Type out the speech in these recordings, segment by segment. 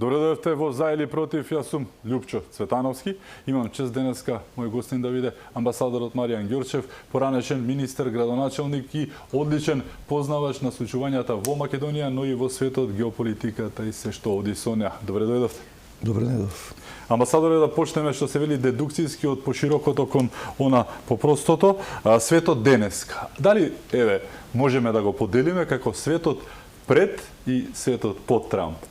Добре дојдовте во За или против, јас сум Љупчо Цветановски. Имам чест денеска мој гостин да биде амбасадорот Маријан Ѓорчев, поранешен министер, градоначелник и одличен познавач на случувањата во Македонија, но и во светот, геополитиката и се што оди со неа. Добре дојдовте. Добре дојдов. Амбасадоре, да почнеме што се вели дедукцијски од поширокото кон она попростото. Светот денеска. Дали, можеме да го поделиме како светот пред и светот под Трамп?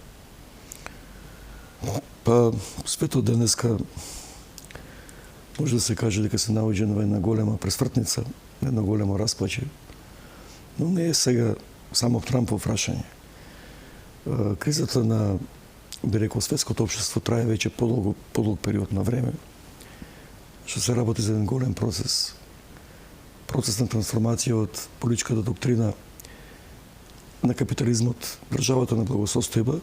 Па, светот денеска може да се каже дека се наоѓа на една голема пресвртница, едно големо расплаче. Но не е сега само Трампов прашање. Кризата на, би рекол, светското општество трае веќе подолг период на време, што се работи за еден голем процес. Процес на трансформација од политичката доктрина на капитализмот, државата на благосостојба,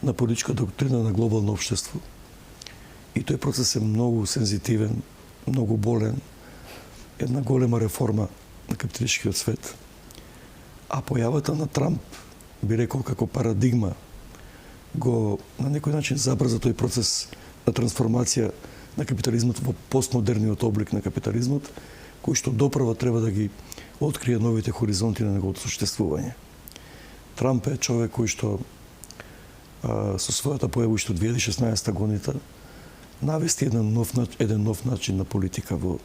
на политичка доктрина на глобално општество. И тој процес е многу сензитивен, многу болен, една голема реформа на капиталистичкиот свет. А појавата на Трамп, би рекол како парадигма, го на некој начин забрза тој процес на трансформација на капитализмот во постмодерниот облик на капитализмот, кој што допрва треба да ги открие новите хоризонти на неговото существување. Трамп е човек кој што со својата појава уште 2016 година навести еден нов начин на политика во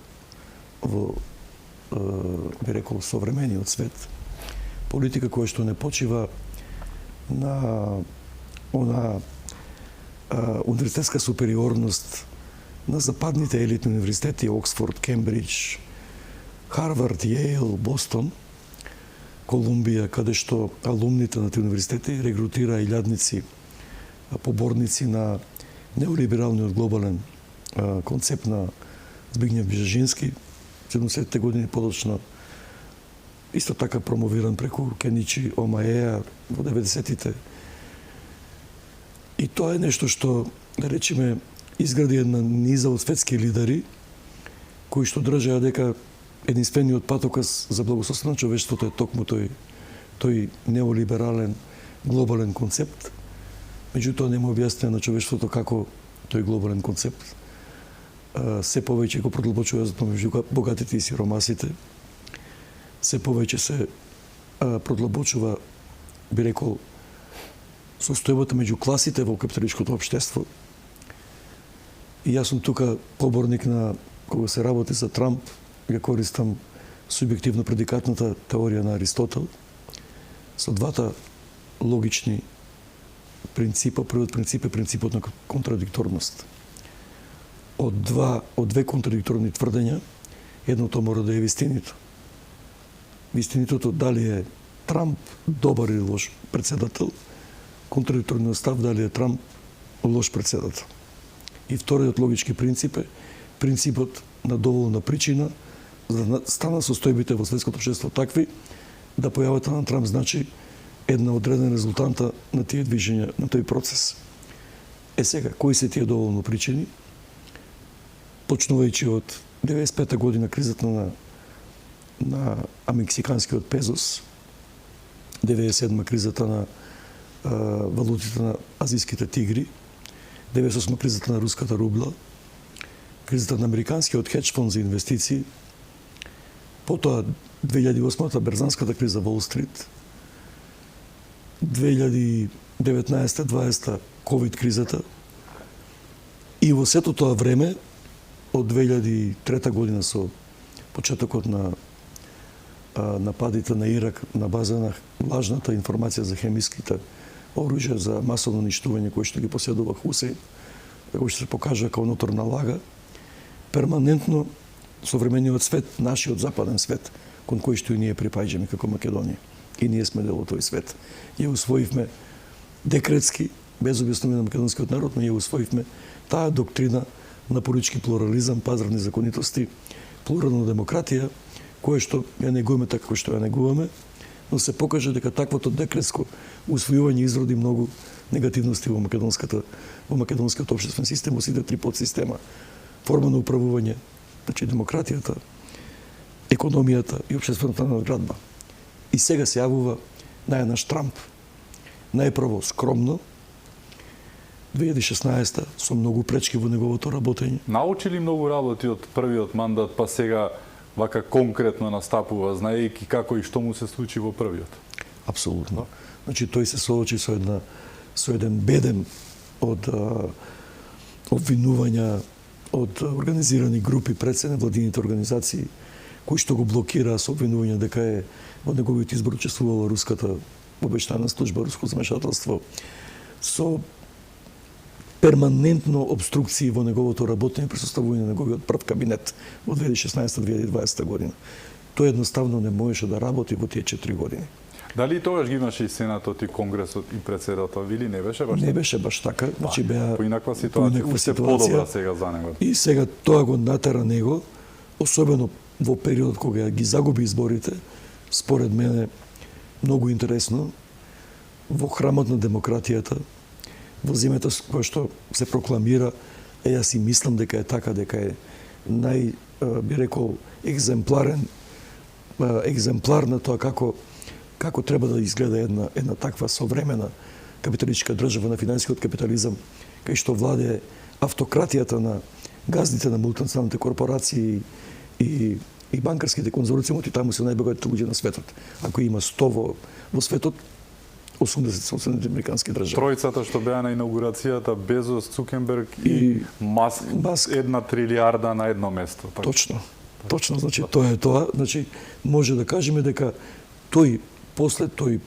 би рекол современиот свет. Политика која што не почива на она универзитетска супериорност на западните елитни универзитети Оксфорд, Кембридж, Харвард, Јейл, Бостон, Колумбија, каде што алумните на тие универзитети регрутира илјадници поборници на неолибералниот глобален концепт на Збигњев Бжежински, 70-те години подоцна, исто така промовиран преку Кеничи Омаеа во 90-тите. И тоа е нешто што, да речеме, изгради една низа од светски лидери, кои што држаја дека единствениот патоказ за благосостојност на човештвото е токму тој неолиберален глобален концепт. Меѓутоа нема објаснение на човештвото како тој глобален концепт се повеќе го продлбочува меѓу богатите и сиромасите, се повеќе се продлбочува, би рекол, состојбата меѓу класите во капиталистичкото општество. И јас сум тука поборник на, кога се работи за Трамп, ја користам субјективно предикатната теорија на Аристотел, со двата логични принципа. Првиот принцип е принципот на контрадикторност. Од две контрадикторни тврдења, едното мора да е вистинито. Вистинитото дали е Трамп добар или лош председател, контрадикторниот став дали е Трамп лош председател. И вториот логички принцип е принципот на доволна причина за да стана состојбите во светското општество такви да појавата на Трамп значи една одредена резултанта на тие движења, на тој процес. Сега, кои се тие доволно причини? Почнувајќи од 95-та година кризата на мексиканскиот пезос, 97-ма кризата на валутите на азиските тигри, 98-ма кризата на руската рубла, кризата на американскиот хедж фонд за инвестиции, потоа 2008-та берзанската криза Wall Street, 2019-2020 ковид кризата и во сето тоа време од 2003 година со почетокот на нападите на Ирак на база на лажната информација за хемиските оружја за масовно уништување кои што ги поседува Хусеин, кој што се покажа како ноторна лага, перманентно современиот свет, нашиот западен свет, кон кој што и ние припаѓаме како Македонија. И ние сме дел од тој свет. Ја усвоивме декретски, без објаснување на македонскиот народ, но ја усвоивме таа доктрина на политички плурализам, пазарни законитости, плурална демократија, кое што ја негуваме така како што ја негуваме, но се покаже дека таквото декретско усвојување изроди многу негативности во македонскиот општествен систем, сите три подсистема. Форма на управување, значи демократијата, економијата и општествената надградба. И сега се јавува најнаш Трамп. Најпрво скромно, 2016 со многу пречки во неговото работење. Научи ли многу работи од првиот мандат, па сега вака конкретно настапува, знаејќи како и што му се случи во првиот? Апсолутно. Значи тој се соочи со еден бедем од обвинувања од организирани групи пред се невладините организации кои што го блокираа со обвинување дека е во неговиот избор учествувала руската обештана служба, руско замешателство, со перманентно обструкции во неговото работење при составување на неговиот прв кабинет во 2016-2020 година. Тој едноставно не можеше да работи во тие 4 години. Дали тогаш ги имаше и Сенатот и Конгресот и председател, или не беше баш така? Не беше баш така, значи беа поинаква ситуација, уште подобра сега за него. И сега тоа го натера него, особено во периодот кога ги загуби изборите, според мене многу интересно, во храмот на демократијата, во земјата која што се прокламира, јас си мислам дека е така, дека е би рекол екземплар на тоа како треба да изгледа една таква современа капиталистичка држава на финансискиот капитализам, кај што владее автократијата на газдите на мултинационалните корпорации и банкарските конзорциуми, таму се најбогатите луѓе на светот. Ако има 100 во светот, 80 се американски држави. Тројцата што беа на инаугурацијата, Безос, Цукенберг и Маск, 1 трилијарда на едно место. Така. Точно, значи тоа е тоа. Значи може да кажеме дека после тој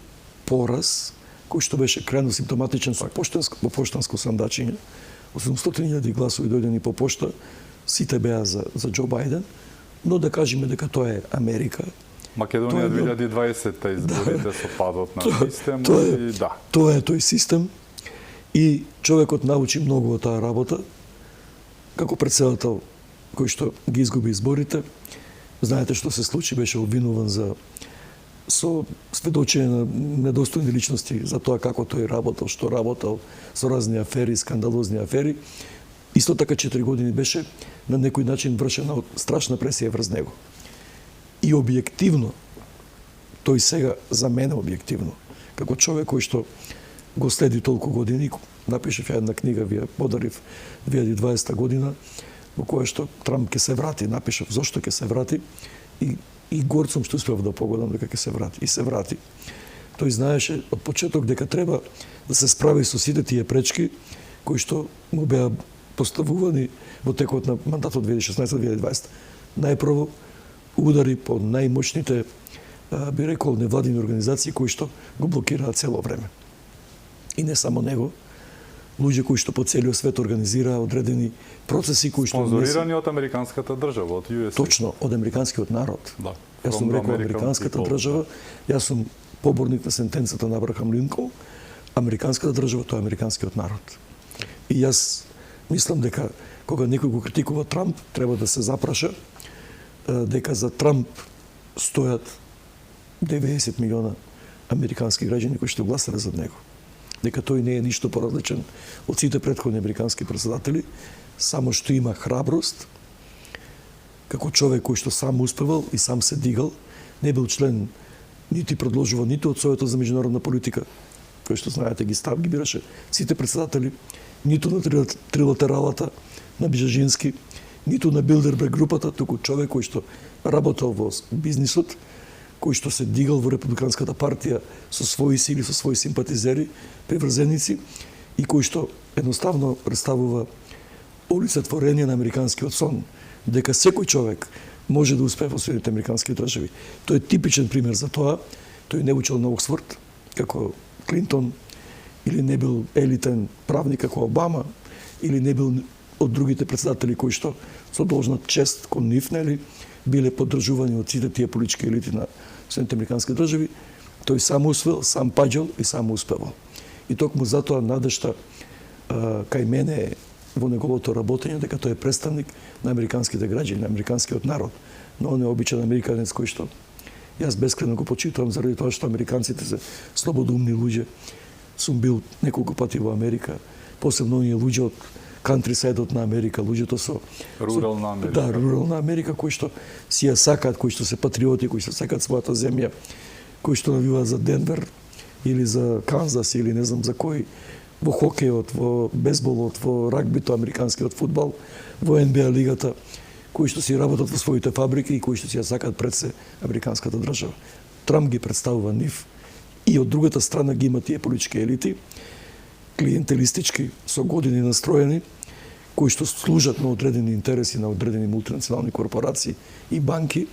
пораз, кој што беше крајно симптоматичен со поштанско сандачење, 800.000 гласови дојдени по пошта, сите беа за Џо Бајден, но да кажеме дека тоа е Америка. Македонија 2020-та изборите со падот на систем. Тоа е тој систем и човекот научи многу од таа работа. Како председател кој што ги изгуби изборите, знаете што се случи, беше обвинуван со сведочење на недостојни личности за тоа како тој работел, што работел, со разни афери, скандалозни афери. Исто така 4 години беше на некој начин вршена страшна пресија врз него. И објективно, тој сега за мене објективно, како човек кој што го следи толку години, напишав една книга, ви ја подарив 2020 година, во која што Трамп ќе се врати, напишав зошто ќе се врати и горд сум што успев да погодам дека ќе се врати. И се врати. Тој знаеше од почеток дека треба да се справи со сите тие пречки кои што му беа поставувани во текот на мандатот 2016-2020. Најпрво удари по најмоćните, би рекол, невладини организации кои што го блокираат цело време. И не само него, луѓе кои што по целиот свет организираа одредени процеси кои што спонзорирани од американската држава, од USA. Точно, од американскиот народ. Да. Јас сум рекол американската држава, јас сум поборник на сентенцата на Абрахам Линколн, американската држава тоа е американскиот народ. И јас мислам дека кога некој го критикува Трамп, треба да се запраша дека за Трамп стојат 90 милиона американски граѓани кои што гласале за него. Дека тој не е ништо поразличен од сите претходни американски председатели, само што има храброст, како човек кој што сам успевал и сам се дигал, не бил член нити предложува ниту од Советот за меѓународна политика, кој што знаете ги бираше сите председатели, ниту на трилатералата на Бижажински, ниту на Билдерберг групата, туку човек кој што работел во бизнисот, кој што се дигал во Републиканската партија со своји сили, со своји симпатизери, приврзеници и кој што едноставно представува олицетворение на американскиот сон, дека секој човек може да успее во Соединетите американски држави. Тој е типичен пример за тоа. Тој не учел на Оксфорд, како Клинтон, или не бил елитен правник како Обама, или не бил од другите председатели кои што со должна чест кон нив, нели, биле поддржувани од сите тие политички елити на Соединетите американски држави. Тој сам успел, сам паѓал и сам успевал. И токму затоа надежта кај мене е во неговото работење дека тој е представник на американските граѓани, на американскиот народ, но он е обичен американец кој што јас бескрено го почитувам заради тоа што американците се слободумни луѓе. Сум бил неколку пати во Америка, посебно оние луѓе од кантрисайдот на Америка, луѓето со рурална Америка. Да, рурална Америка кои што си ја сакаат, кои што се патриоти, кои што сакаат својата земја, кои што навиваат за Денвер или за Канзас или не знам за кој во хокејот, во бейсболот, во рагбито, американскиот фудбал, во НБА лигата, кои што си работат во своите фабрики и кои што си ја сакаат пред се американската држава. Трамп ги представува нив и од другата страна ги има тие политички елити, клиентелистички, со години настроени, кои што служат на одредени интереси на одредени мултинационални корпорации и банки.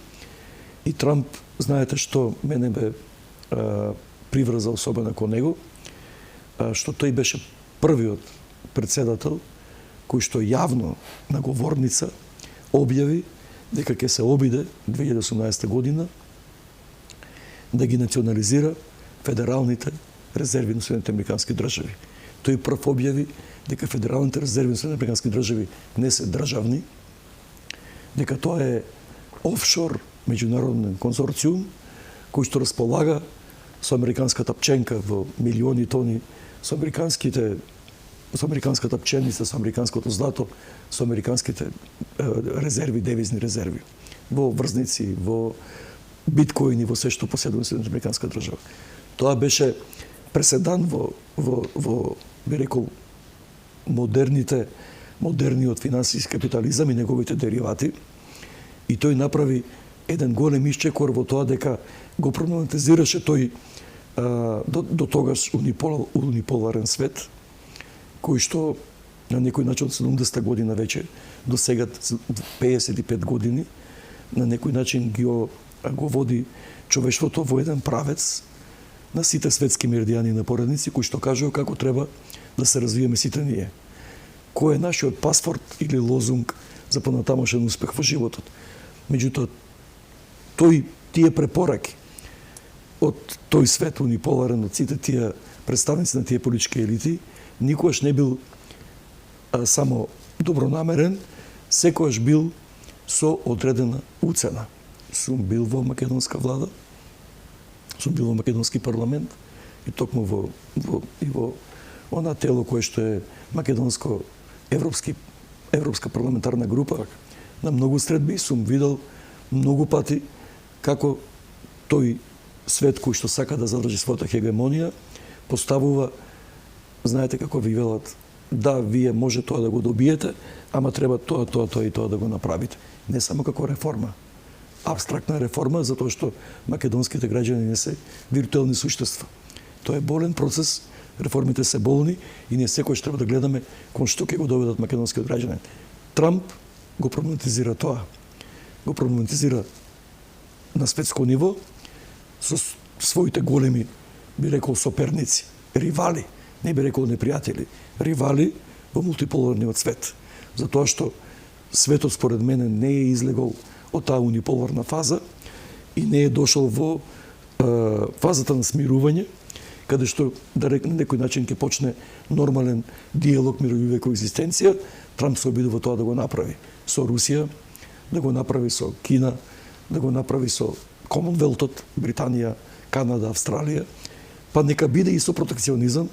И Трамп, знаете што мене бе приврза особено кон него, што тој беше првиот председател кој што јавно на говорница објави дека ќе се обиде 2018 година да ги национализира федералните резерви на Соединените американски држави. Тој прв објави дека федералните резерви на Соединените американски држави не се државни, дека тоа е офшор меѓународен конзорциум кој што располага со американската пченка во милиони тони, со американската пченица, со американското злато, со американските резерви, девизни резерви, во врзници, во биткоини, во се што поседува Соединената американска држава. Тоа беше преседан во би рекол модерниот финансиски капитализам и неговите деривати, и тој направи еден голем исчекор во тоа дека го проблематизираше тој до тогаш униполарен свет, кој што на некој начин од 70 година веќе до сега 55 години на некој начин го води човештвото во еден правец на сите светски меридијани на поредници кои што кажува како треба да се развиеме сите ние. Кој е нашиот паспорт или лозунг за понатамошен успех во животот. Меѓутоа, тие препораки од тој свет униполарен, од сите тие представници на тие политички елити, никогаш не бил само добронамерен, секогаш бил со одредена уцена. Сум бил во македонска влада, сум бил во македонски парламент и токму во она тело кое што е македонско-европска парламентарна група. На многу средби сум видел многу пати како тој свет кој што сака да задржи својата хегемонија поставува, знаете како ви велат, да, вие може тоа да го добиете, ама треба тоа и тоа да го направите. Не само како реформа, абстрактна реформа, затоа што македонските граѓани не се виртуелни суштества. Тоа е болен процес, реформите се болни и ние секојаш треба да гледаме кон што ќе го доведат македонскиот граѓанин. Трамп го проблематизира тоа. Го проблематизира на светско ниво со своите големи, би рекол, соперници, ривали, не би рекол непријатели, ривали во мултиполарниот свет. Затоа што светот според мене не е излегол од таа униполарна фаза и не е дошол во фазата на смирување, каде што на некој начин ќе почне нормален диалог, мировива коегзистенција. Трамп се обидува тоа да го направи со Русија, да го направи со Кина, да го направи со Комонвелтот, Британија, Канада, Австралија, па нека биде и со протекционизам,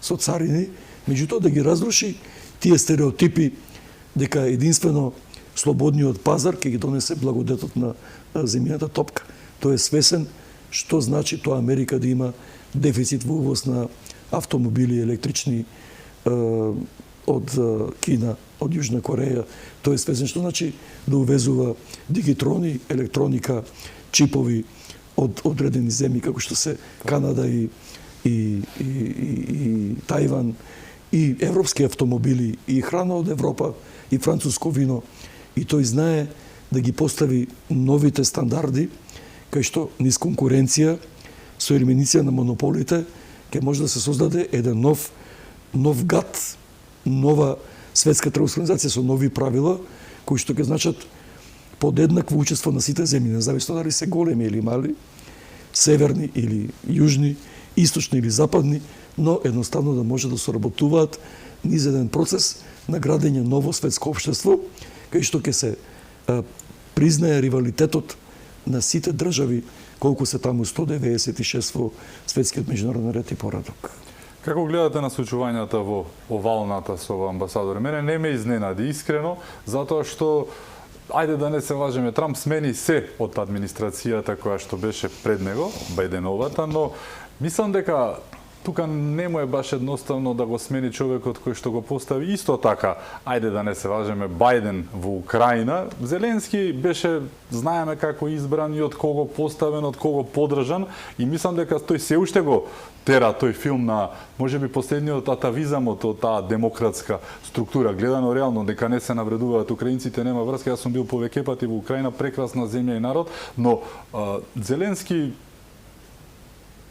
со царини, меѓутоа да ги разруши тие стереотипи дека единствено слободниот пазар ќе ги донесе благодетот на земјината топка. Тој е свесен што значи тоа Америка да има дефицит во увоз на автомобили електрични од Кина, од Јужна Кореја. Тој е свесен што значи да увезува дигитрони, електроника, чипови од одредени земји како што се Канада и Тајван, и европски автомобили, и храна од Европа, и француско вино. И тој знае да ги постави новите стандарди, кај што низ конкуренција, со елиминација на монополите, ќе може да се создаде еден нов гат, нова светска трговска организација со нови правила, кои што ќе значат подеднакво учество на сите земји, независно дали се големи или мали, северни или јужни, источни или западни, но едноставно да може да соработуваат низ еден процес на градење ново светско општество, кај што ќе се признае ривалитетот на сите држави, колку се таму 196 во светскиот меѓународен ред и поредок. Како гледате на случувањата во овалната со амбасадор? Мене не ме изненади искрено, затоа што, ајде да не се лажеме, Трамп смени се од администрацијата која што беше пред него, Бајденовата, но мислам дека тука не му е баш едноставно да го смени човекот кој што го постави. Исто така, ајде да не се лажеме, Бајден во Украина, Зеленски беше, знаеме како избран и од кого поставен, од кого подржан, и мислам дека тој се уште го тера тој филм на можеби последниот атавизамот од таа демократска структура, гледано реално дека не се навредуваат украинците, нема врска. Јас сум бил повеќе пати во Украина, прекрасна земја и народ, но Зеленски,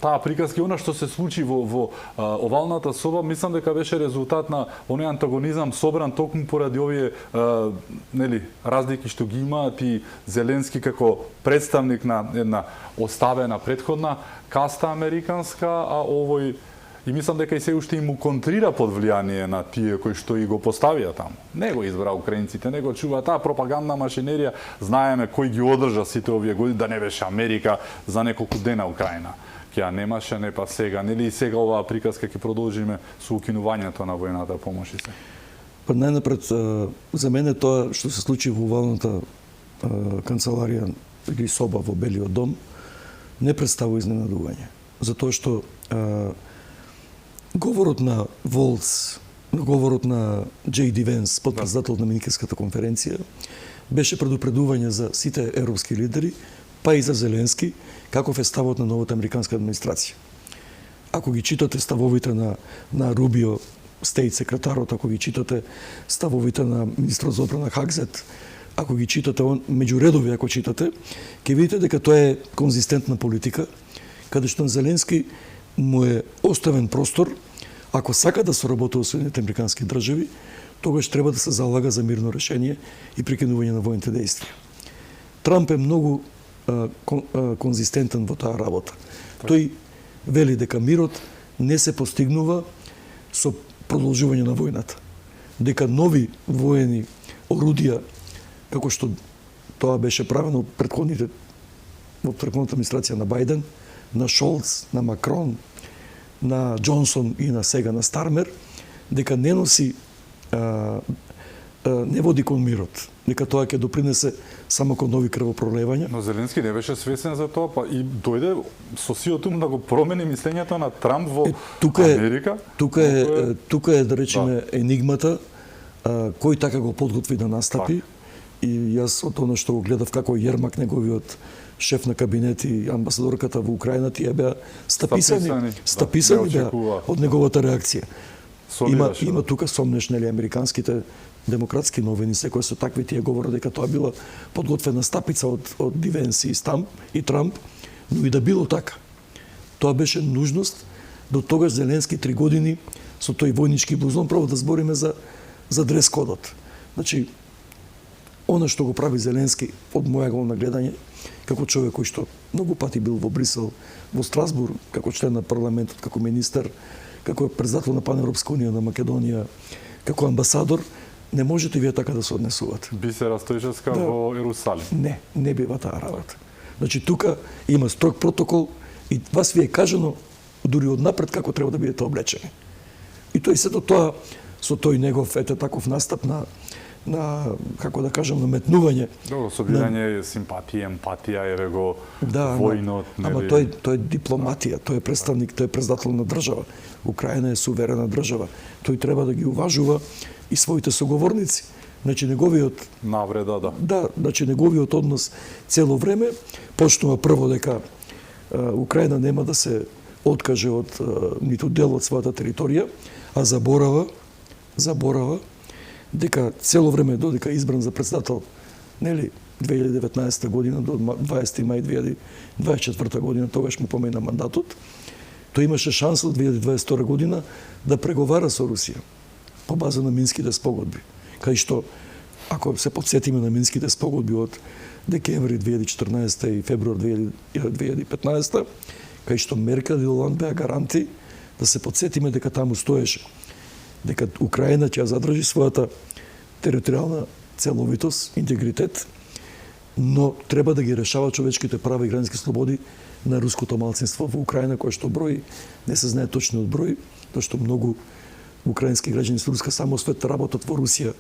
таа приказка, она што се случи во овалната соба, мислам дека беше резултат на оној антагонизам собран токму поради овие разлики што ги имаат, и Зеленски како представник на една оставена претходна каста американска, а овој, и мислам дека и се уште им контрира под влијание на тие кои што и го поставија таму. Не го избра украинците, не го чува таа пропагандна машинерија. Знаеме кој ги одржа сите овие години, да не беше Америка за неколку дена Украина. Ќе немаше, не па сега, нели и сега оваа приказка ќе продолжиме со укинувањето на војната помош и се. Па најнапред, за мене тоа што се случи во овалната канцеларија или соба во Белиот дом не представува изненадување. Затоа што говорот на Волц, говорот на J.D. Венс, подпредседател на Минската конференција, беше предупредување за сите европски лидери, па и за Зеленски, каков е ставот на новата американска администрација. Ако ги читате ставовите на Рубио, стейт секретарот, ако ги читате ставовите на министрот за одбрана Хакзет, ако ги читате меѓу редови, ако читате, ќе видите дека тоа е конзистентна политика, каде што на Зеленски му е оставен простор, ако сака да соработува со Соединетите американски држави, тогаш треба да се залага за мирно решение и прекинување на војните действија. Трамп е многу конзистентен во таа работа. Тој вели дека мирот не се постигнува со продолжување на војната. Дека нови воени орудија, како што тоа беше правено во предходната администрација на Бајден, на Шолц, на Макрон, на Џонсон и на сега на Стармер, дека не носи не води кон мирот, дека тоа ќе допринесе само кон нови крвопролевања. Но Зеленски не беше свесен за тоа, па и дојде со сиот ум да го промени мислењето на Трамп во Америка. Тука е да речеме енигмата, кој така го подготви да настапи. И јас од она што го гледав како Јермак, неговиот шеф на кабинет и амбасадорката во Украина, тие беа стаписани беа од неговата реакција. Има тука сомнеш, нели, американските демократски новини, секој со такви тие говорат дека тоа била подготвена стапица од Дивенси и Трамп, но и да било така. Тоа беше нужност до тогаш Зеленски 3 години со тој војнички блузон, право да збориме за дрес кодот. Значи, она што го прави Зеленски од моја гледна гледање, како човек кој што многу пати бил во Брисел, во Страсбург, како член на парламентот, како министер, како председател на Паневропска унија на Македонија, како амбасадор, не можете вие така да се однесувате. Бисера Стојчевска во Ерусалим. Не бива таа работа. Значи тука има строг протокол и вас ви е кажано дури однапред како треба да бидете облечени. И тој сето тоа со тој негов таков настап на како да кажам, наметнување. Добро, собирање симпатија, емпатија, еве го војнот, нели? Ама тој е дипломатија, тој е представник, тој е председател на држава. Украина е суверена држава. Тој треба да ги уважува и своите соговорници. Значи неговиот навреда, да. Да, значи неговиот однос цело време почнува прво дека Украина нема да се откаже од ниту дел од својата територија, а заборава дека цело време додека избран за председател, нели, 2019 година до 20 мај 2024 година, тогаш му помена мандатот, тој имаше шанса од 2022 година да преговара со Русија по база на Минските спогодби. Кај што, ако се подсетиме на Минските спогодби од декември 2014 и февруар 2015, кај што Меркел и Оланд беа гаранти, да се подсетиме дека таму стоеше дека Украина ќе задржи својата територијална целовитост, интегритет, но треба да ги решава човечките права и границки слободи на руското малцинство во Украина, кое што брои, не се знае точниот број, зашто многу украински граѓани со руска самосвет работат во Русија,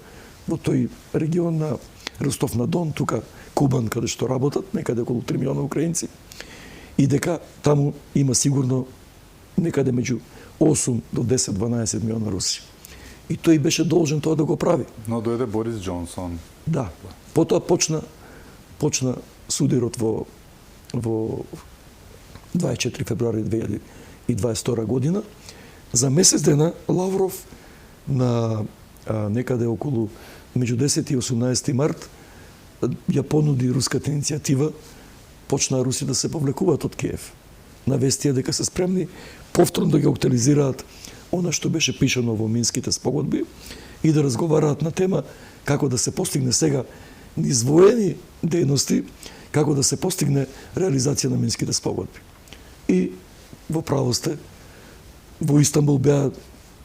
во тој регион на Ростов на Дон, тука Кубан, каде што работат, некаде околу 3 милиона украинци, и дека таму има сигурно некаде меѓу 8 до 10-12 милиона руси. И тој беше должен тоа да го прави. Но дојде Борис Џонсон. Да. Потоа почна судирот во 24 февруари 2022 година. За месец дена Лавров на некаде околу меѓу 10 и 18 март ја понуди руската иницијатива, почна руси да се повлекуваат од Киев. Навестија дека се спремни повторно да ги актуализираат она што беше пишано во Минските спогодби и да разговараат на тема како да се постигне сега низ воени дејности, како да се постигне реализација на Минските спогодби. И во право сте, во Истанбул беа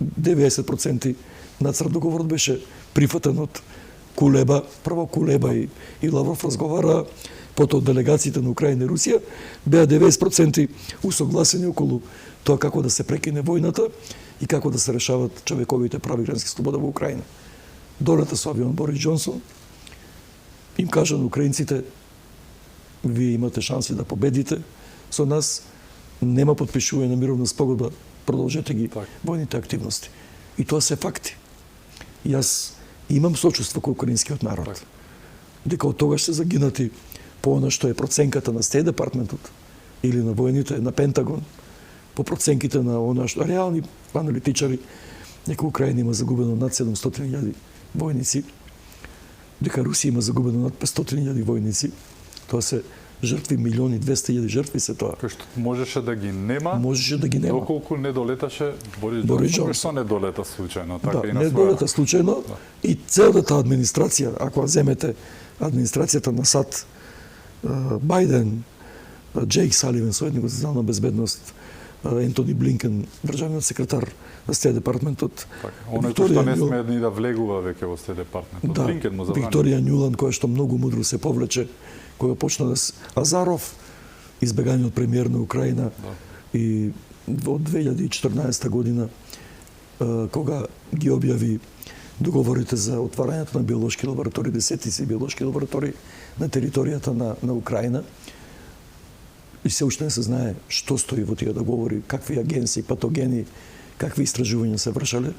90% нацрт договорот беше прифатен од Кулеба, прво Кулеба и Лавров разговара, потоа делегациите на Украина и Русија беа 90% усогласени околу тоа како да се прекине војната и како да се решават човековите прави и граѓански слобода во Украина. Долета со авион Борис Џонсон, им кажа на украинците, вие имате шанси да победите, со нас нема подпишување на мировна спогодба, продолжете ги војните активности. И тоа се факти. Јас имам сочувство кон украинскиот народ. Дека од тогаш се загинати по она што е проценката на Стеј департментот или на војните, на Пентагон, по проценките на она што реални аналитичари, дека Украина има загубено над 700.000 војници, дека Русија има загубено над 500.000 војници. Тоа се жртви, 1.200.000 жртви се тоа. Кој што можеше да ги нема. Можеше да ги нема. Доколку не долеташе Борис Џонсон, што не долета случајно, така да, и на не долета случајно. Да. И целата администрација, ако земете администрацијата на САД, Бајден, Джейк Саливан, советник за национална безбедност, Ентони Блинкен, државниот секретар на Стеј департментот. Оној што не сме ни да влегува веќе во Стеј департментот. Да, Блинкен му забрани. Викторија Њулан, која што многу мудро се повлече, која почна да Азаров, избеганиот премиер на Украина, и од 2014 година, кога ги објави договорите за отварањето на биолошки лаборатории, десетици биолошки лаборатории на територијата на Украина, и се уште не се знае што стои во тие договори, какви агенции, патогени, какви истражувања се вршале.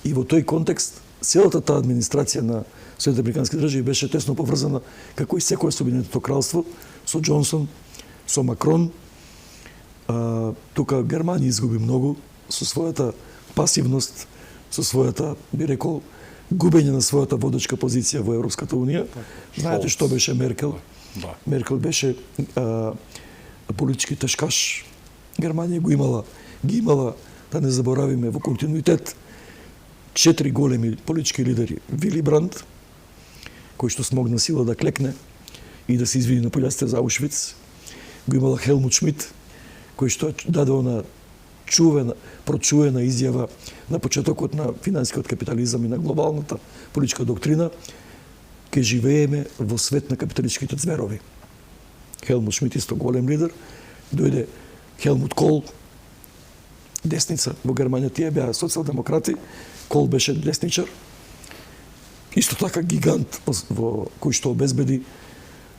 И во тој контекст, целата таа администрација на Соединетите американски држави беше тесно поврзана, како и секое со Обединетото кралство, со Џонсон, со Макрон. Тука Германија изгуби многу со својата пасивност, со својата, би рекол, губење на својата водечка позиција во Европската унија. Знаете што беше Меркел? Меркел беше политички тешкаш. Германија ги имала, да не заборавиме, во континуитет 4 големи политички лидери. Вили Бранд, кој што смогна сила да клекне и да се извини на пољаците за Аушвиц. Го имала Хелмут Шмидт, кој што даде она прочуена изјава на почетокот на финансискиот капитализам и на глобалната политичка доктрина, ке живееме во свет на капиталистичките зверови. Хелмут Шмидт исто голем лидер, дојде Хелмут Кол, десница во Германија, тие беа социјалдемократи, Кол беше десничар, исто така гигант во кој што обезбеди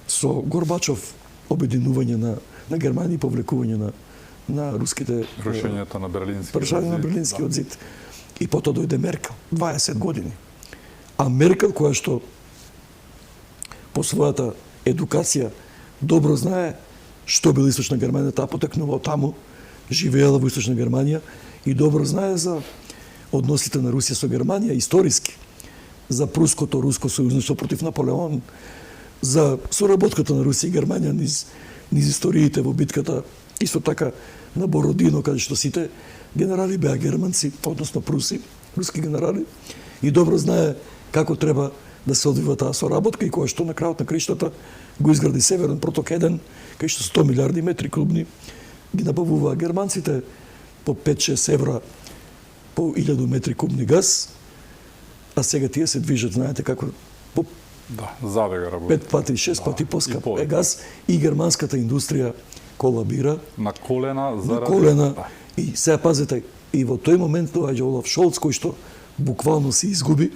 со Горбачов обединување на Германија и повлекување на руските рушењето на Берлинскиот зид. И потоа дојде Меркел, 20 години. А Меркел, која што по својата едукација добро знае што била Источна Германија, таа потекнува од таму, живеела во Источна Германија и добро знае за односите на Русија со Германија историски, за пруското руско сојузништво против Наполеон, за соработката на Русија и Германија низ историите во битката, исто така на Бородино, каде што сите генерали беа германци, односно пруси, руски генерали, и добро знае како треба да се одвива таа соработка и која што на крајот на криштата го изгради Северен проток 1, кај што 100 милиарди метри кубни ги набавуваа германците по 5-6 евра по 1000 метри кубни газ, а сега тие се движат, знаете како, по забега работи. 5 пати, 6 пати поскап е газ и германската индустрија колабира. На колена заради... На колена. И сега пазете, и во тој момент доаѓа Олаф Шолц, кој што буквално се изгуби,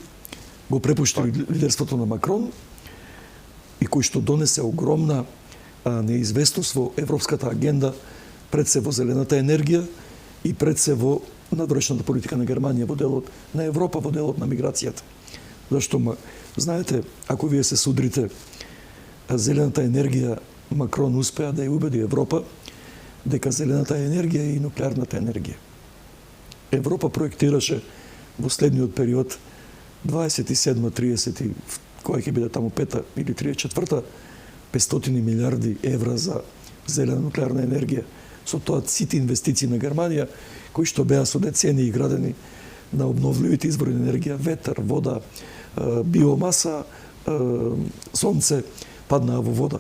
го препушти лидерството на Макрон и кој што донесе огромна неизвестност во европската агенда, пред се во зелената енергија и пред се во надворешната политика на Германија, во делот на Европа, во делот на миграцијата. Зашто, знаете, ако вие се судрите, зелената енергија, Макрон успеа да ја убеди Европа дека зелената енергија е и нуклеарната енергија. Европа проектираше во следниот период 27-30, која ќе биде таму 5 или 34 500 милиарди евра за зелена нуклеарна енергија. Со тоа сите инвестиции на Германија, кои што беа со децении градени на обновливите извори на енергија, ветер, вода, биомаса, сонце, паднаа во вода.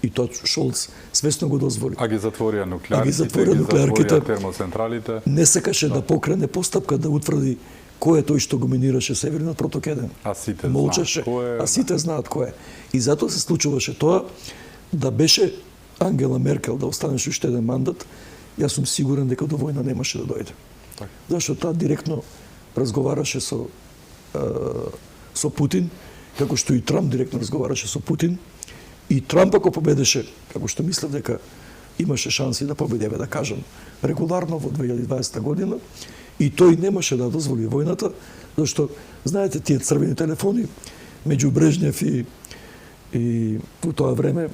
И тоа Шолц свесно го дозволи. А ги затворија нуклеарките, А ги затворија нуклеарките, термоцентралите. Не сакаше да покрене постапка да утврди кој е тој што го минираше Северниот поток 1. А сите молчеше, знаат кој е. а сите знаат кој е. И затоа се случуваше тоа да беше Ангела Меркел да останеше уште еден мандат, јас сум сигурен дека до војна немаше да дојде. Так. Зашто таа директно разговараше со Путин, како што и Трамп директно разговараше со Путин. И Трамп ако победеше, како што мислев дека имаше шанси да победи, да кажам, регуларно во 2020 година, и тој немаше да дозволи војната, зашто, знаете, тие црвени телефони меѓу Брежнев и во тоа време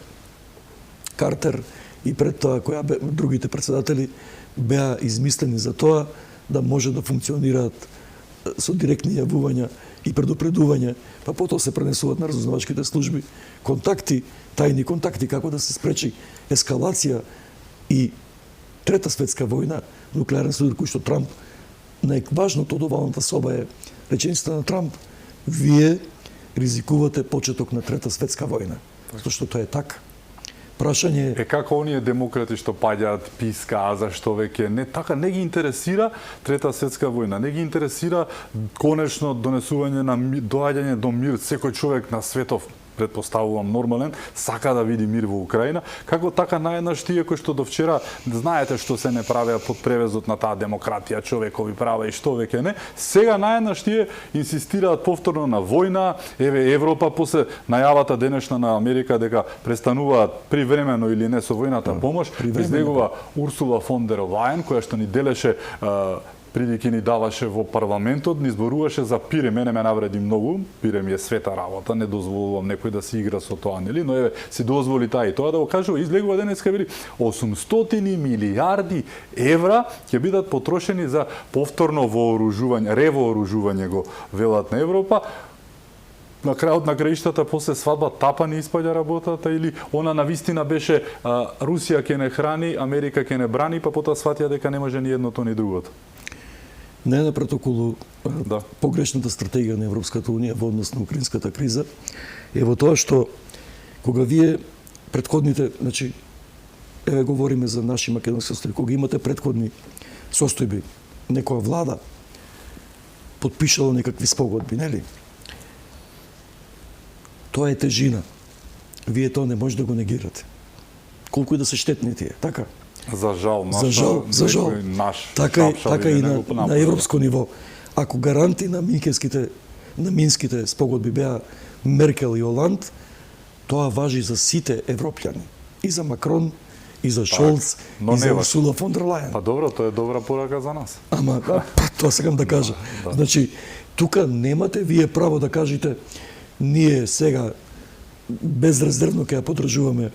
Картер и пред тоа другите председатели беа измислени за тоа да може да функционираат со директни јавувања и предупредување, па потоа се пренесуваат на разузнавачките служби, контакти, тајни контакти, како да се спречи ескалација и Трета светска војна, нуклеарен судар, кој што Трамп, најважното од овалната соба е реченицата на Трамп, вие ризикувате почеток на Трета светска војна. Зашто тоа е така. Прашање е како оние демократи што паѓаат писка, а зашто веќе не така, не ги интересира Трета светска војна, не ги интересира конечно донесување на доаѓање до мир. Секој човек на светов, предпоставувам нормален, сака да види мир во Украина. Како така наеднаш тие кои што до вчера знаете што се не правеа под превезот на таа демократија, човекови права и што веќе не, сега наеднаш тие инсистираат повторно на војна. Еве Европа после најавата денешна на Америка дека престануваат привремено или не со војната помош, излегува Урсула фон дер Лајен, која што ни делеше придики ни даваше во парламентот, ни зборуваше за пире. Мене ме навреди многу, пире ми е света работа, не дозволувам некој да се игра со тоа, нели? Но еве, си дозволи таа и тоа да го кажува, излегува денеска вели 800 милиарди евра ќе бидат потрошени за повторно вооружување, ревооружување го велат на Европа. На крајот на краиштата после свадба тапа не испаѓа работата или она навистина беше Русија ќе не храни, Америка ќе не брани, па потоа сватија дека не може ни едното ни другото. Најнапред околу погрешната стратегија на Европската унија во однос на украинската криза е во тоа што кога вие претходните, значи еве говориме за наши македонски состојби, кога имате претходни состојби, некоја влада потпишала некакви спогодби, нели? Тоа е тежина. Вие тоа не може да го негирате. Колку и да се штетни тие, така? За жал, наш така и на европско ниво. Ако гаранти на минските спогодби беа Меркел и Оланд, тоа важи за сите европјани. И за Макрон, и за Шолц, и за Урсула фон дер Лајен. Па добро, тоа е добра порака за нас. Ама, тоа сакам да кажа. Значи, тука немате вие право да кажете ние сега безрезервно ќе ја поддржуваме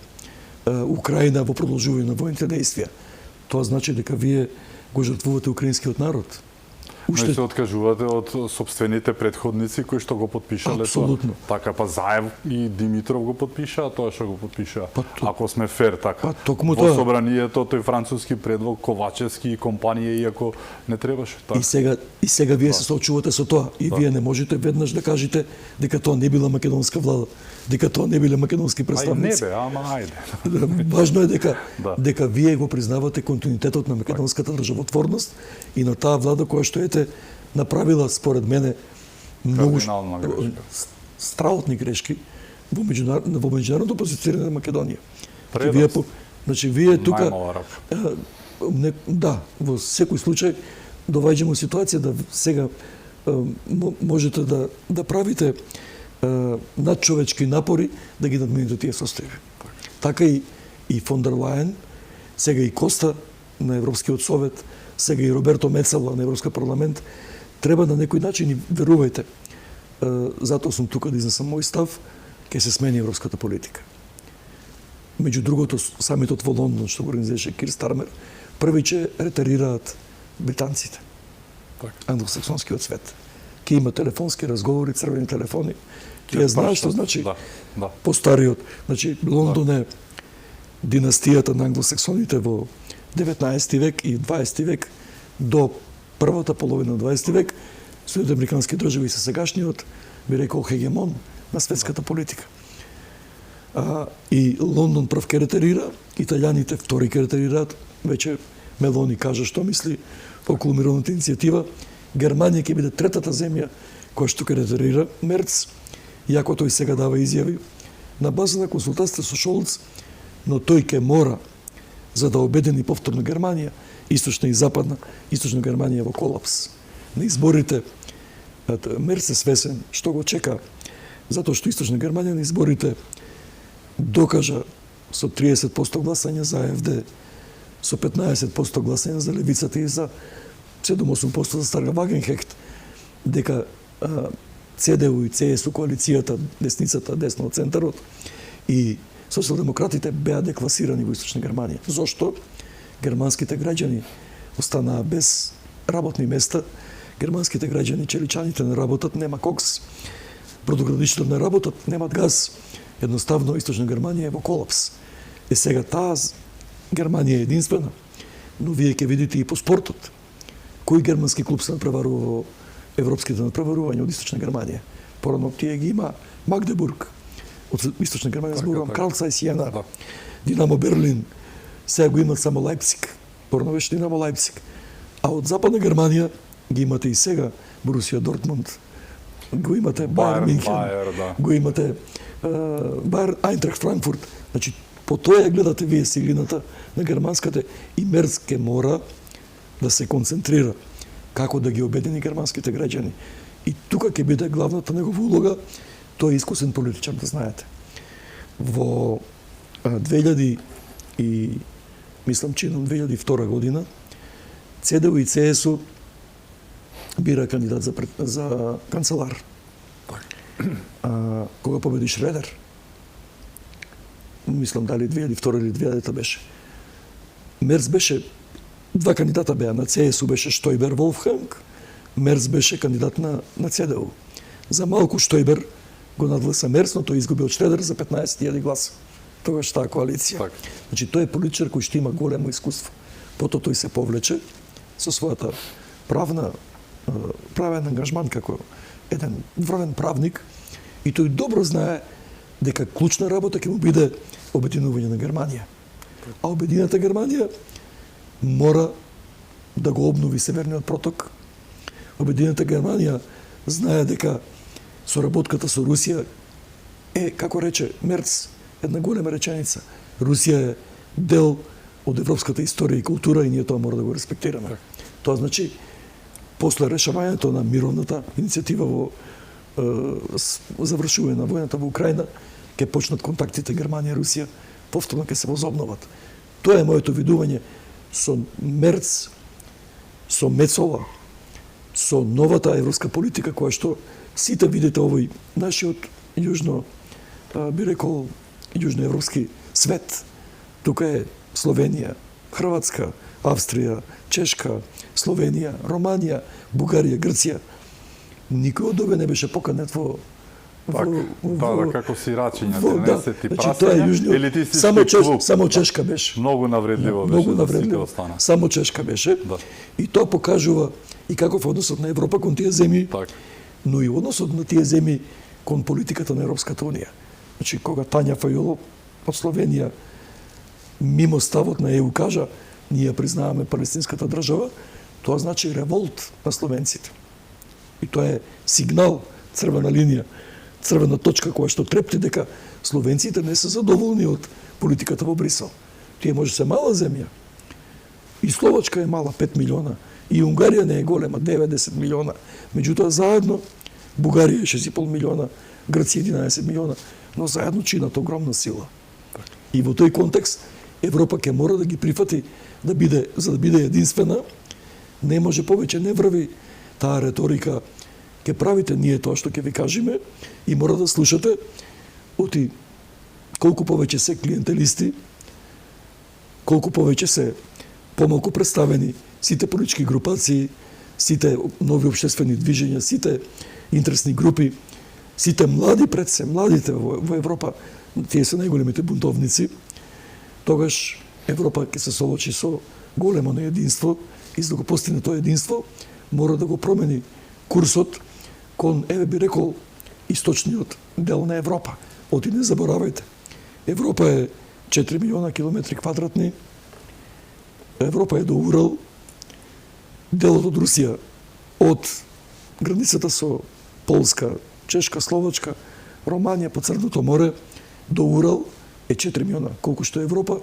Украина во продолжување на војните действија. Тоа значи дека вие го жртвувате украинскиот народ. Уште се откажувате од сопствените претходници кои што го потпишале тоа. Така па Заев и Димитров го потпишаа тоа што го потпишаа. Ако сме фер така. Во собранието тој француски предлог Ковачевски и компанија иако не требаше така. И сега вие се соочувате со тоа и вие не можете веднаш да кажете дека тоа не била македонска влада, дека тоа не биле македонски представници. Не бе, ама ајде. Важно е дека вие го признавате континуитетот на македонската државотворност и на таа влада која што направила според мене многу страхотни грешки во меѓународното позиционирање на Македонија. Значи вие тука во секој случај доваѓаме ситуација да сега можете да правите надчовечки напори да ги надминете тие состојби. Така и фон дер Лајен, сега и Коста на Европскиот совет сега и Роберто Мецала на Европски парламент, треба на некој начин, и верувајте, затоа сум тука да изнесам мој став, ќе се смени европската политика. Меѓу другото, самитот во Лондон, што го организираше Кир Стармер, први ќе ретарираат британците, англосаксонскиот свет. Ке има телефонски разговори, црвени телефони. Тие знаат што значи постариот. Значи, Лондон е династијата на англосаксоните во 19 век и 20 век до првата половина на 20 век. Соединените американски држави се сегашниот, би рекол, хегемон на светската политика. И Лондон прв ке ретарира, италијаните втори ке ретарираат, веќе Мелони кажа што мисли околу мировната иницијатива. Германија ќе биде третата земја која што ке ретарира Мерц, иако тој сега дава изјави на база на консултација со Шолц, но тој ќе мора, за да обедини повторно Германија, источна и западна, источна Германија во колапс. На изборите, Мерц е свесен што го чека, затоа што источна Германија на изборите докажа со 30% гласање за АФД, со 15% гласање за левицата и за 7-8% за Старга Вагенхехт, дека ЦДУ и ЦСУ коалицијата, десницата, десно од центарот и социјалдемократите беа декласирани во Источна Германија. Зошто? Германските граѓани останаа без работни места, германските граѓани, челичаните не работат, нема кокс, бродоградишите не работат, немат газ. Едноставно Источна Германија е во колапс. Сега таа Германија е единствена, но вие ќе видите и по спортот. Кој германски клуб се надпреварува во европските надпреварувања од Источна Германија? Порано тие ги има Магдебург, од Источна Германија зборувам, Карл Цајс Јена, Динамо Берлин, сега го имат само Лајпциг, порано беше Динамо Лајпциг. А од Западна Германија ги имате и сега Борусија Дортмунд, го имате Бајер Минхен, го имате Бајер Ајнтрахт Франкфурт. Значи, по тоа ја гледате вие силината на германската и Мерц ке мора да се концентрира како да ги обедини германските граѓани. И тука ќе биде главната негова улога, тој е искусен политичар, да знаете. Во 2000 и мислам че на 2002 година ЦДУ и ЦСУ бира кандидат за канцелар. Кога победи Шредер, мислам дали 2002 или 2000 беше. Мерц беше, два кандидата беа, на ЦСУ беше Штојбер Волфганг, Мерц беше кандидат на ЦДУ. За малку Штојбер го надгласа Мерц, но тој изгуби од Шредер за 15.000 гласа. Тогаш таа коалиција. Так. Значи, тој е политичар кој што има големо искуство. Потоа тој се повлече со својата правен ангажман како еден врвен правник и тој добро знае дека клучна работа ќе му биде обединување на Германија. А обединената Германија мора да го обнови Северниот проток. Обединената Германија знае дека соработката со Русија е, како рече Мерц, една голема реченица. Русија е дел од европската историја и култура и ние тоа мора да го респектираме. Тоа значи, после решавањето на мировната иницијатива во завршување на војната во Украина, ќе почнат контактите Германија и Русија, повторно ќе се возобноват. Тоа е моето видување со Мерц, со Мецола, со новата европска политика која што сите видите овој нашиот јужно, би рекол, јужноевропски свет. Тука е Словенија, Хрватска, Австрија, Чешка, Словенија, Романија, Бугарија, Грција. Никој од овие не беше поканет во како си рачиња, 13 прасења, елитистички клуб. Само Чешка беше. Многу навредливо беше да сите остана. Само Чешка беше. И тоа покажува и каков е односот на Европа кон тие земји, но и односот на тие земји кон политиката на Европската унија. Значи, кога Тања Фајоло од Словенија мимо ставот на ЕУ кажа ние признаваме палестинската држава, тоа значи револт на словенците. И тоа е сигнал, црвена линија, црвена точка која што трепти дека словенците не се задоволни од политиката во Брисел. Тие може се мала земја. И Словачка е мала, 5 милиона. И Унгарија не е голема, 90 милиона. Меѓутоа заедно Бугарија е 6,5 милиона, Грција 11 милиона, но заедно чинат огромна сила. И во тој контекст Европа ќе мора да ги прифати за да биде единствена Не може повеќе, не врви таа реторика. Ке правите ние тоа што ќе ви кажеме и мора да слушате оти колку повеќе се клиентелисти, колку повеќе се помалку представени сите политички групации, сите нови општествени движења, сите интересни групи, сите млади пред се, младите во Европа, тие се најголемите бунтовници, тогаш Европа ќе се соочи со големо неединство и за да го постигне тоа единство, мора да го промени курсот кон, би рекол, источниот дел на Европа. Оти не заборавајте. Европа е 4 милиона километри квадратни, Европа е до Урал, делот од Русија, од границата со Полска, Чешка, Словачка, Романија по Црното море, до Урал е 4 милиона. Колку што е Европа,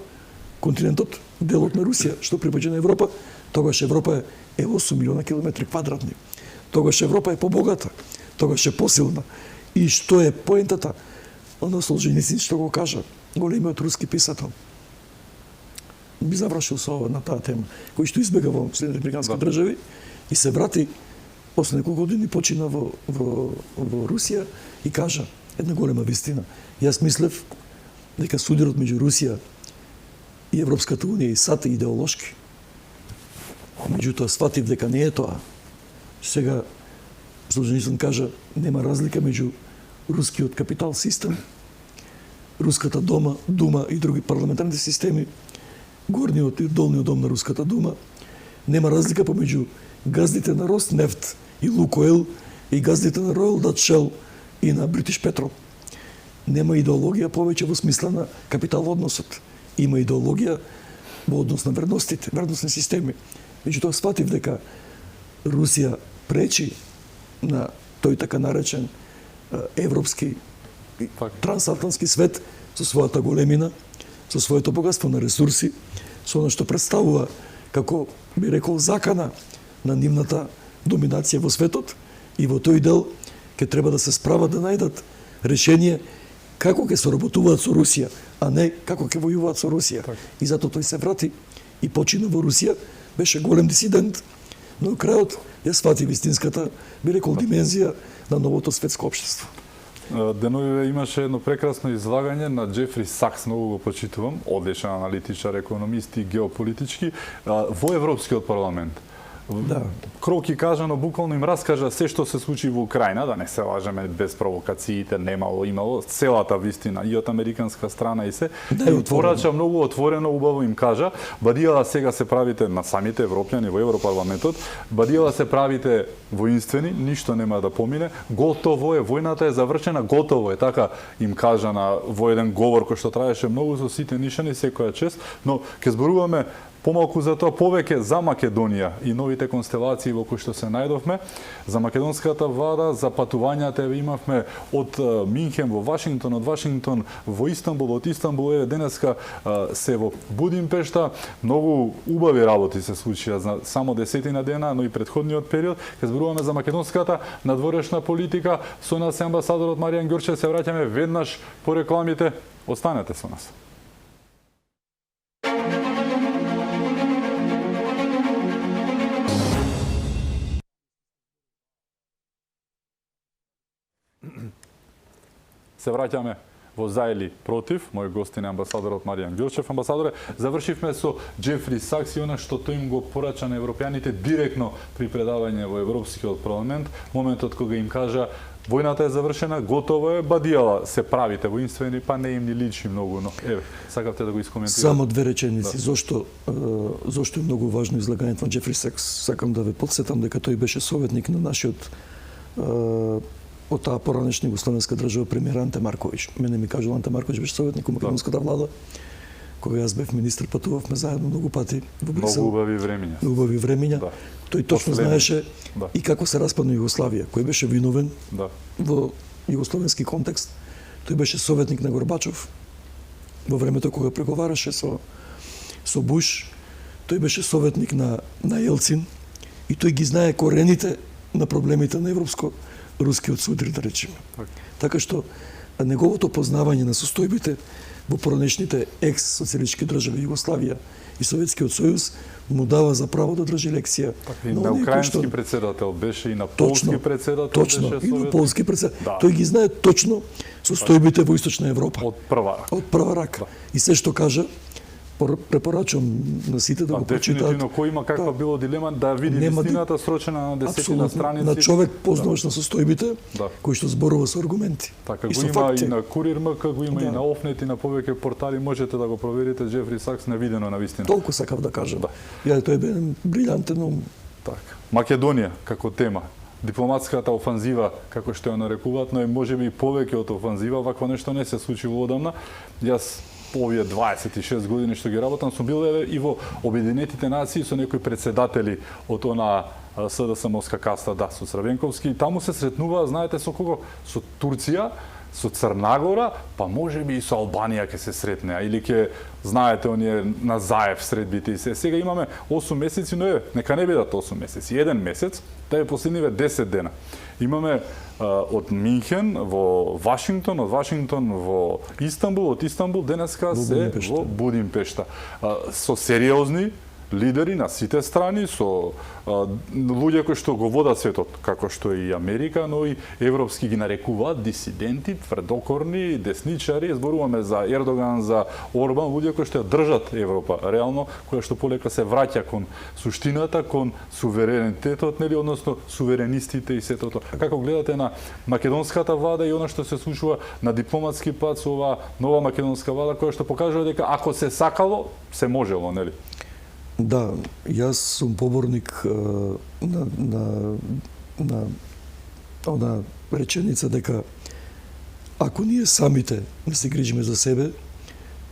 континентот, делот на Русија, што припаѓа на Европа, тогаш Европа е 8 милиона километри квадратни. Тогаш Европа е побогата, тогаш е посилна. И што е поентата? Оно Солженицин што го кажа, големиот руски писател. Би завршил со на таа тема, кој што избега во Соединените американски држави и се врати после неколку години, почина во Русија и кажа една голема вистина. Јас мислев дека судирот меѓу Русија и Европската унија и САД е идеолошки. Меѓутоа сватив дека не е тоа. Сега Солженицин кажа нема разлика меѓу рускиот капитал систем, руската дума и други парламентарни системи, горниот и долниот дом на руската дума. Нема разлика помеѓу газдите на Роснефт и Лукойл и газдите на Royal Dutch Shell и на British Petrol. Нема идеологија повеќе во смисла на капитал односот. Има идеологија во однос на вредностите, вредностни системи. Меѓутоа сватив дека Русија пречи на тој така наречен европски трансатлантски свет со својата големина, со своето богатство на ресурси, со оно што представува како би рекол закана на нивната доминација во светот и во тој дел ќе треба да се справат да најдат решение како ќе соработуваат со Русија, а не како ќе војуваат со Русија. Так. И затоа тој се врати и почина во Русија, беше голем дисидент, но крајот ја свати вистинската, би рекол, димензија на новото светско општество. Деновиве имаше едно прекрасно излагање на Джефри Сакс, многу го почитувам, одличен аналитичар, економист и геополитички, во Европскиот парламент. Да. Кроки кажано, буквално им раскажа се што се случи во Украина, да не се лажеме, без провокациите, немало, имало, целата вистина и од американска страна и се. Да, и порача многу отворено, убаво им кажа, бадијала сега се правите на самите европјани во Европарламентот, бадијала се правите воинствени, ништо нема да помине, готово е, војната е завршена, готово е, така им кажа во еден говор кој што траеше многу со сите нишани, секоја чест, но ќе зборуваме помалку за тоа повеќе за Македонија и новите констелации во кои што се најдовме, за македонската влада, за патувањата имавме од Минхен во Вашингтон, од Вашингтон во Истанбул, од Истанбул еве денеска се во Будимпешта. Многу убави работи се случија за само 10 дена, но и претходниот период. Ќе зборуваме за македонската надворешна политика. Со нас е амбасадорот Маријан Ѓорчев. Се враќаме веднаш по рекламите. Останете со нас. Се враќаме во За или против. Мој гостин е амбасадорот Маријан Ѓорчев. Амбасадоре, завршивме со Джефри Сакс и она што тој им го порача на европјаните директно при предавање во Европскиот парламент, моментот кога им кажа војната е завршена, готово е, бадијала се правите воинствени, па не им ни личи многу, но еве, сакавте да го искоментирате. Само две реченици. Да. Зошто е многу важно излагањето на Джефри Сакс? Сакам да ве потсетам дека тој беше советник на нашиот од таа поранешна југословенска држава премиер Анте Марковиќ. Мене ми кажал Анте Марковиќ беше советник во македонската влада. Кога јас бев министар, патувавме заедно многу пати во Брисел. Многу убави времиња. Многу убави времиња. Да. Тој точно знаеше и како се распадна Југославија, кој беше виновен во југословенски контекст. Тој беше советник на Горбачов во времето кога преговараше со Буш. Тој беше советник на Елцин и тој ги знае корените на проблемите на рускиот судир, да речеме. Така што неговото познавање на состојбите во поранешните екс-социјалистички држави Југославија и Советскиот сојуз му дава за право да држи лекција. И на украински председател беше, и на полски председател точно, беше. И на полски председател. Да. Тој ги знае точно состојбите во Источна Европа. Од прва рака. Од прва рака. И се што кажа, препорачувам на сите да го прочитаат. Дефинитивно, кој има каква било дилема да види вистината срочена на десетина страници. На човек познаваш на состојбите, кој што зборува со аргументи. Така и го има факти. И на Курир МК, го има и на Офнет, и на повеќе портали, можете да го проверите. Джефри Сакс невидено на вистина. Толку сакав да кажам. Ја тој бе брилјантен ум. Така. Македонија како тема. Дипломатската офанзива, како што ја нарекуваат, но и можеби и повеќе од офанзива, вакво нешто не се случило одамна. Јас овие 26 години што ги работам, сум бил и во Обединетите нации со некои председатели од она СДСМовска каста, да, со Црвенковски, и таму се сретнуваа, знаете со кого? Со Турција, со Црнагора, па можеби и со Албанија ќе се сретнеа, или ќе, знаете, оние на Заев средбите и се. Сега имаме 8 месеци, но нека не бидат 8 месеци, 1 месец, да е последниве 10 дена. Имаме од Минхен во Вашингтон, од Вашингтон во Истанбул, од Истанбул денеска се во Будимпешта. Со сериозни лидери на сите страни, со луѓе кои што го водат светот, како што и Америка, но и европски ги нарекуваат дисиденти, тврдокорни, десничари. Зборуваме за Ердоган, за Орбан, луѓе кои што ја држат Европа, реално, која што полека се враќа кон суштината, кон суверенитетот, нели, односно суверенистите и сето тоа. Како гледате на македонската влада и она што се случува на дипломатски пат со оваа нова македонска влада, која што покажува дека ако се сакало, се можело, нели? Да, јас сум поборник на она реченица дека ако ние самите не се грижиме за себе,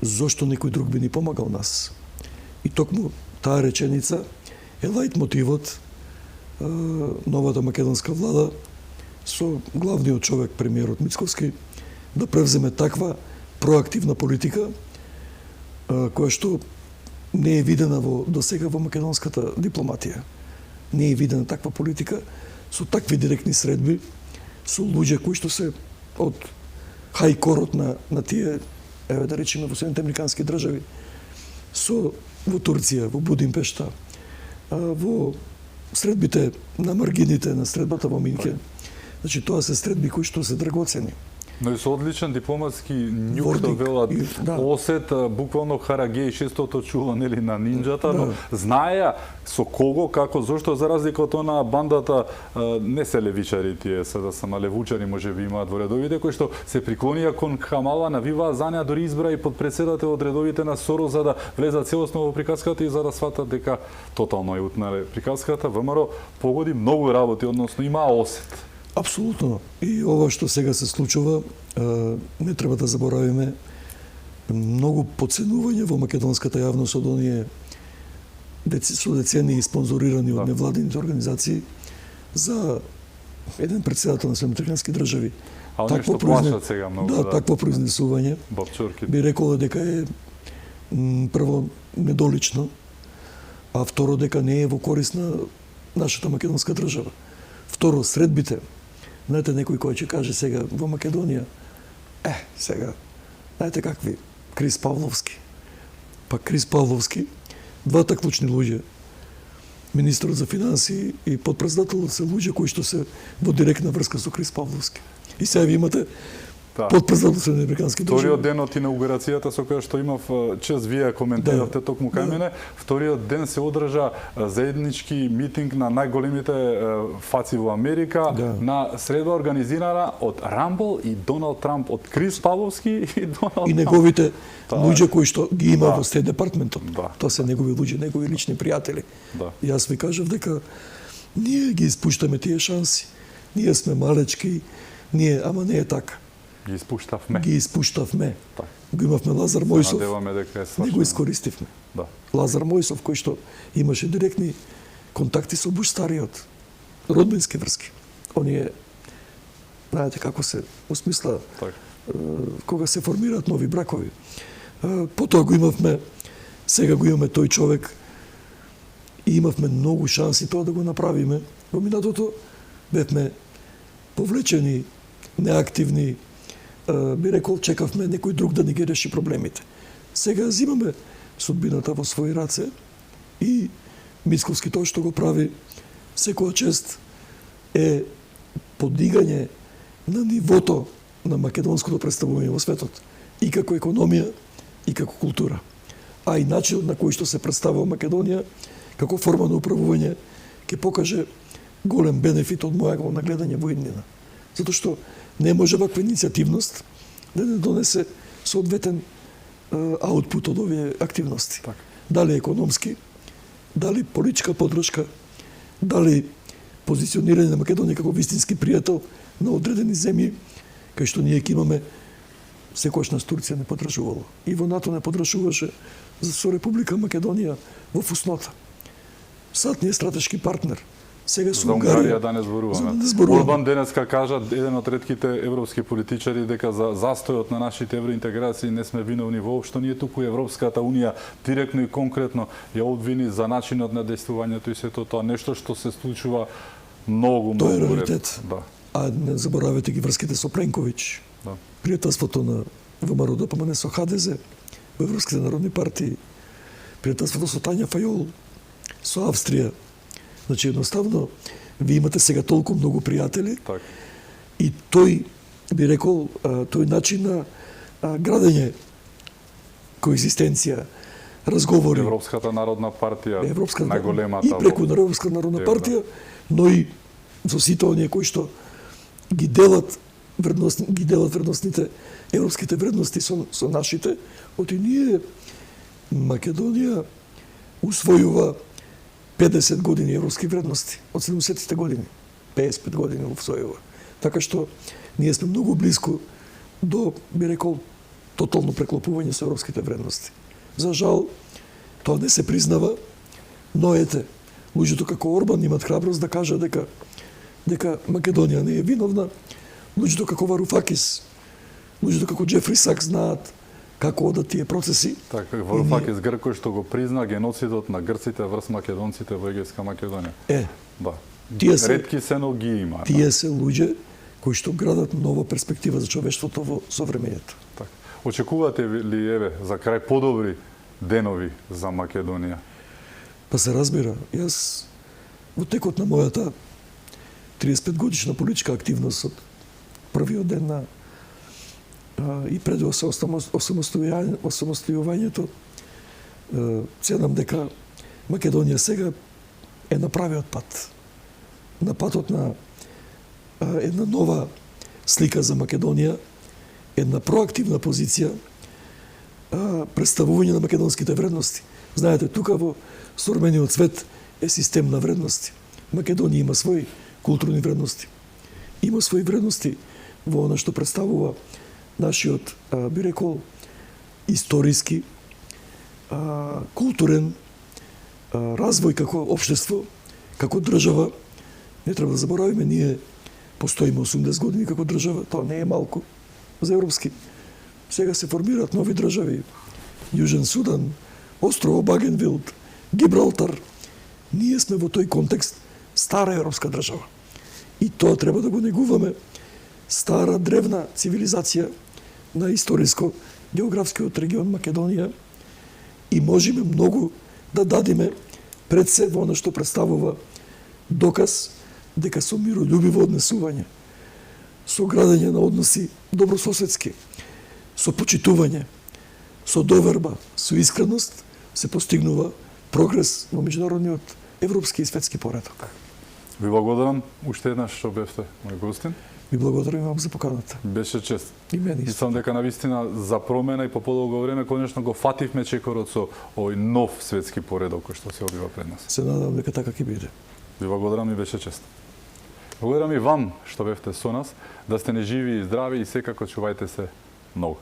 зошто некој друг би ни помагал нас? И токму таа реченица е лајт мотивот новата македонска влада со главниот човек, премиерот Мицковски, да превземе таква проактивна политика која што не е видена до сега во македонската дипломатија. Не е видена таква политика со такви директни средби, со луѓе кои што се од хајкорот на тие, еве да речеме, во Соединените американски држави, во Турција, во Будимпешта, во средбите на маргините на средбата во Минхен. Значи тоа се средби кои што се драгоцени. Но и со одличен дипломатски нюх, што велат, Осет, буквално Харагеј 600 чуло, нели, на нинџата, но знаеа со кого, како, зошто, за разлика од она бандата, не се левичари тие, да сама левучари можеби имаат во редовите, кои што се приклонија кон Хамала, навиваа за неа, дори избра и подпредседател од редовите на Сорос за да влезат целосно во приказката и за да сватат дека тотално е утнале приказката. ВМРО погоди многу работи, односно имаа осет. Апсолутно. И ова што сега се случува, не треба да заборавиме многу подценување во македонската јавност од оние со децении спонзорирани од невладините организации за еден председател на Соединените американски држави. А оние што плашат сега многу. Да, такво произнесување би рекол дека е прво недолично, а второ дека не е во корист на нашата македонска држава. Второ, средбите. Знаете, некој кој ќе каже сега во Македонија, сега, знаете какви, Крис Павловски. Па Крис Павловски, двата клучни луѓе, министрот за финансии и подпредседателот се луѓе кои што се во директна врска со Крис Павловски. И сега ви имате подпредседател на американски држави. Вториот ден од инаугурацијата со која што имав чест, вие коментиравте токму кај мене, вториот ден се одржа заеднички митинг на најголемите фаци во Америка, на средба организирана од Рамбол и Доналд Трамп, од Крис Павловски и Доналд Трамп. И неговите луѓе кои што ги има во Стейт департментот. Тоа се негови луѓе, негови лични пријатели. Јас ви кажав дека ние ги испуштаме тие шанси. Ние сме малечки, ама не е така. Ги испуштавме. Го имавме Лазар Мојсов. Надеваме дека е свршено. Не го искористивме. Лазар Мојсов, кој што имаше директни контакти со Буш стариот. Родбински врски. Оние, знаете како се осмисла, кога се формираат нови бракови. Потоа го имавме, сега го имаме тој човек и имавме многу шанси тоа да го направиме. Во минатото бевме повлечени, неактивни, би рекол, чекавме некој друг да ни ги реши проблемите. Сега судбината во своји раце и Мицковски тоа што го прави секоја чест е подигање на нивото на македонското представување во светот и како економија и како култура. А и начинот на кој што се представува Македонија како форма на управување ќе покаже голем бенефит од мојаго нагледање во иднина. Затоа што не може ваква иницијативност да не донесе соодветен аутпут од овие активности. Так. Дали економски, дали политичка поддршка, дали позиционирање на Македонија како вистински пријател на одредени земји, кај што ние ќе имаме секојаш нас Турција не подржувало. И во НАТО не подржуваше со Република Македонија во фуснота. Сад не е стратешки партнер. Сега со За Унгарија Унгарија да не зборуваме. да не зборуваме. Орбан денеска кажа, еден од ретките европски политичари, дека за застојот на нашите евроинтеграции не сме виновни воопшто. Ние туку Европската Унија директно и конкретно ја обвини за начинот на действувањето и сето тоа. Нешто што се случува многу Тоа е ред. реалитет. Да. А не заборавете ги врските со Пленковиќ. Да. Пријателството на ВМРО ДПМН со ХДЗ, во Европските народни партии, пријателството со Тања Фајол, со Австрија. Значи, едноставно, ви имате сега толку многу пријатели Так. и тој, би рекол, тој начин на градење, коегзистенција, разговори, Европската народна партија, Европска најголемата и преку во- Европска народна Евро. партија, но и со сите оние кои што ги делат вредностните европските вредности со нашите, оти ние Македонија усвојува 50 години европски вредности од 70-те години, 55 години усвојува. Така што ние сме многу близко до, би рекол, тотално преклопување со европските вредности. За жал, тоа не се признава, но ете, луѓето како Орбан имат храброст да кажа дека Македонија не е виновна, луѓето како Варуфакис, луѓето како Џефри Сакс знаат како одат тие процеси. Така, Варуфакис Гркој што го призна геноцидот на грците врз македонците во Егејска Македонија. Да. Тие се- Ретки се, но ги има. Тие се луѓе кои што градат нова перспектива за човештвото во совремењето. Така. Очекувате ли, еве, за крај подобри денови за Македонија? Па се разбира, јас во текот на мојата 35 годишна политичка активност од првиот ден на и пред осамостојувањето, седам дека Македонија сега е на правиот пат. На патот на една нова слика за Македонија, една проактивна позиција, представување на македонските вредности. Знаете, тука во современиот свет е систем на вредности. Македонија има своји културни вредности. Има своји вредности во она што представува нашиот, би рекол, историски, културен развој како општество, како држава. Не треба да заборавиме, ние постоиме 80 години како држава, тоа не е малку за европски. Сега се формираат нови држави, Јужен Судан, острово Багенвилд, Гибралтар. Ние сме во тој контекст стара европска држава. И тоа треба да го негуваме. Стара, древна цивилизација на историско географскиот регион Македонија и можеме многу да дадиме пред се во она што представува доказ дека со миролюбиво однесување, со градење на односи добрососедски, со почитување, со доверба, со искреност се постигнува прогрес во меѓународниот европски и светски поредок. Ви благодарам уште еднаш што бевте мој гостин. Ви благодарам вам за поканата. Беше чест. И мене исто. Мислам дека навистина за промена и по подолго време конечно го фативме чекорот со овој нов светски поредок кој што се одвива пред нас. Се надевам дека така ќе биде. Ви благодарам и беше чест. Благодарам и вам што бевте со нас, да сте неживи и здрави и секако чувајте се многу.